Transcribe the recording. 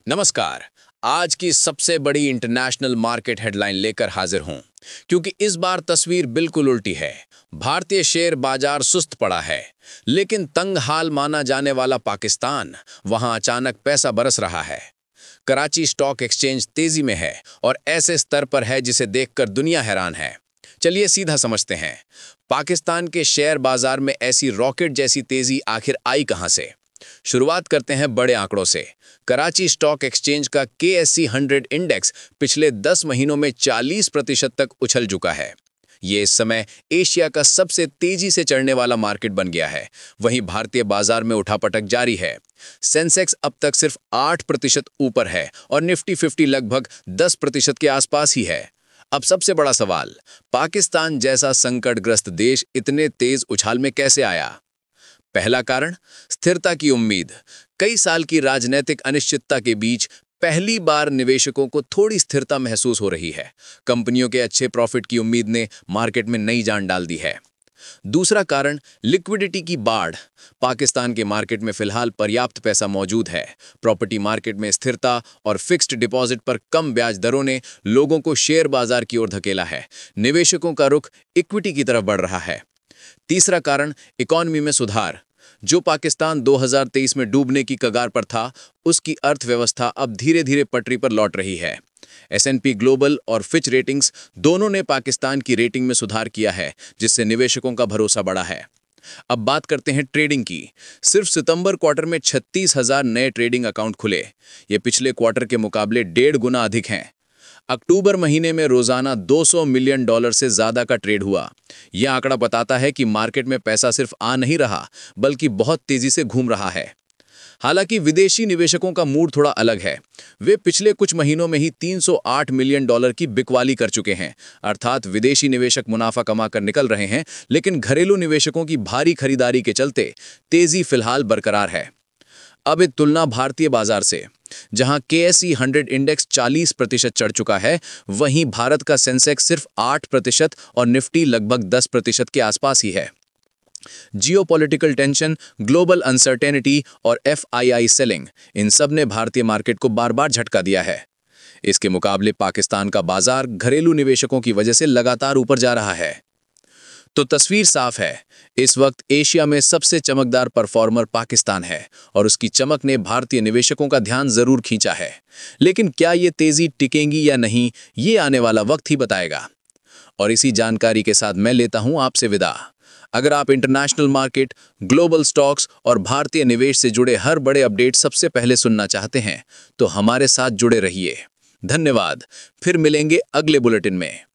नमस्कार। आज की सबसे बड़ी इंटरनेशनल मार्केट हेडलाइन लेकर हाजिर हूं, क्योंकि इस बार तस्वीर बिल्कुल उल्टी है। भारतीय शेयर बाजार सुस्त पड़ा है, लेकिन तंग हाल माना जाने वाला पाकिस्तान, वहां अचानक पैसा बरस रहा है। कराची स्टॉक एक्सचेंज तेजी में है और ऐसे स्तर पर है जिसे देखकर दुनिया हैरान है। चलिए सीधा समझते हैं, पाकिस्तान के शेयर बाजार में ऐसी रॉकेट जैसी तेजी आखिर आई कहां से। शुरुआत करते हैं बड़े आंकड़ों से। कराची स्टॉक एक्सचेंज का KSE 100 इंडेक्स पिछले 10 महीनों में 40% तक उछल चुका है। ये इस समय एशिया का सबसे तेजी से चढ़ने वाला मार्केट बन गया है। वहीं भारतीय बाजार में उठापटक जारी है। सेंसेक्स अब तक सिर्फ 8% ऊपर है और निफ्टी 50 लगभग 10% के आसपास ही है। अब सबसे बड़ा सवाल, पाकिस्तान जैसा संकटग्रस्त देश इतने तेज उछाल में कैसे आया? पहला कारण, स्थिरता की उम्मीद। कई साल की राजनीतिक अनिश्चितता के बीच पहली बार निवेशकों को थोड़ी स्थिरता महसूस हो रही है। कंपनियों के अच्छे प्रॉफिट की उम्मीद ने मार्केट में नई जान डाल दी है। दूसरा कारण, लिक्विडिटी की बाढ़। पाकिस्तान के मार्केट में फिलहाल पर्याप्त पैसा मौजूद है। प्रॉपर्टी मार्केट में स्थिरता और फिक्स्ड डिपॉजिट पर कम ब्याज दरों ने लोगों को शेयर बाजार की ओर धकेला है। निवेशकों का रुख इक्विटी की तरफ बढ़ रहा है। तीसरा कारण, इकॉनमी में सुधार। जो पाकिस्तान 2023 में डूबने की कगार पर था, उसकी अर्थव्यवस्था अब धीरे धीरे पटरी पर लौट रही है। S&P ग्लोबल और फिच रेटिंग्स दोनों ने पाकिस्तान की रेटिंग में सुधार किया है, जिससे निवेशकों का भरोसा बढ़ा है। अब बात करते हैं ट्रेडिंग की। सिर्फ सितंबर क्वार्टर में 36,000 नए ट्रेडिंग अकाउंट खुले। ये पिछले क्वार्टर के मुकाबले 1.5 गुना अधिक हैं। अक्टूबर महीने में रोजाना $200 मिलियन से ज्यादा का ट्रेड हुआ। यह आंकड़ा बताता है कि मार्केट में पैसा सिर्फ आ नहीं रहा, बल्कि बहुत तेजी से घूम रहा है। हालांकि विदेशी निवेशकों का मूड थोड़ा अलग है। वे पिछले कुछ महीनों में ही $308 मिलियन की बिकवाली कर चुके हैं। अर्थात विदेशी निवेशक मुनाफा कमाकर निकल रहे हैं, लेकिन घरेलू निवेशकों की भारी खरीदारी के चलते तेजी फिलहाल बरकरार है। अब एक तुलना भारतीय बाजार से। जहां KSE 100 इंडेक्स 40% चढ़ चुका है, वहीं भारत का सेंसेक्स सिर्फ 8% और निफ्टी लगभग 10% के आसपास ही है। जियोपॉलिटिकल टेंशन, ग्लोबल अनसर्टेनिटी और FII सेलिंग, इन सब ने भारतीय मार्केट को बार बार झटका दिया है। इसके मुकाबले पाकिस्तान का बाजार घरेलू निवेशकों की वजह से लगातार ऊपर जा रहा है। तो तस्वीर साफ है, इस वक्त एशिया में सबसे चमकदार परफॉर्मर पाकिस्तान है और उसकी चमक ने भारतीय निवेशकों का ध्यान जरूर खींचा है। लेकिन क्या ये तेजी टिकेंगी या नहीं, ये आने वाला वक्त ही बताएगा। और इसी जानकारी के साथ मैं लेता हूं आपसे विदा। अगर आप इंटरनेशनल मार्केट, ग्लोबल स्टॉक्स और भारतीय निवेश से जुड़े हर बड़े अपडेट सबसे पहले सुनना चाहते हैं, तो हमारे साथ जुड़े रहिए। धन्यवाद। फिर मिलेंगे अगले बुलेटिन में।